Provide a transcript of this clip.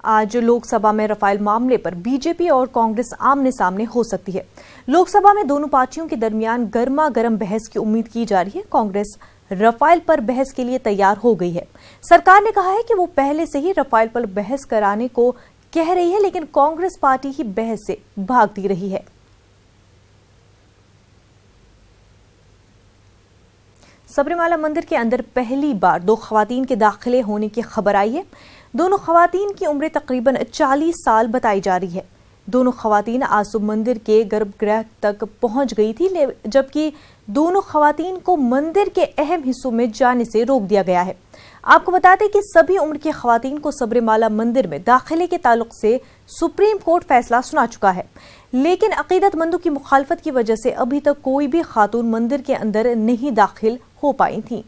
आज लोकसभा में राफेल मामले पर बीजेपी और कांग्रेस आमने सामने हो सकती है। लोकसभा में दोनों पार्टियों के दरमियान गर्मा गर्म बहस की उम्मीद की जा रही है। कांग्रेस राफेल पर बहस के लिए तैयार हो गई है। सरकार ने कहा है कि वो पहले से ही राफेल पर बहस कराने को कह रही है, लेकिन कांग्रेस पार्टी ही बहस से भागती रही है। सबरीमाला मंदिर के अंदर पहली बार 2 खवातीन के दाखिले होने की खबर आई है। दोनों खवातीन की उम्र तकरीबन 40 साल बताई जा रही है। दोनों खवातीन आज सुबह मंदिर के गर्भगृह तक पहुंच गई थी, जबकि दोनों खवातीन को मंदिर के अहम हिस्सों में जाने से रोक दिया गया है। आपको बता दें कि सभी उम्र की खवातीन को सबरीमाला मंदिर में दाखिले के ताल्लुक से सुप्रीम कोर्ट फैसला सुना चुका है, लेकिन अकीदतमंदों की मुखालफत की वजह से अभी तक कोई भी खातून मंदिर के अंदर नहीं दाखिल हो पाई थी।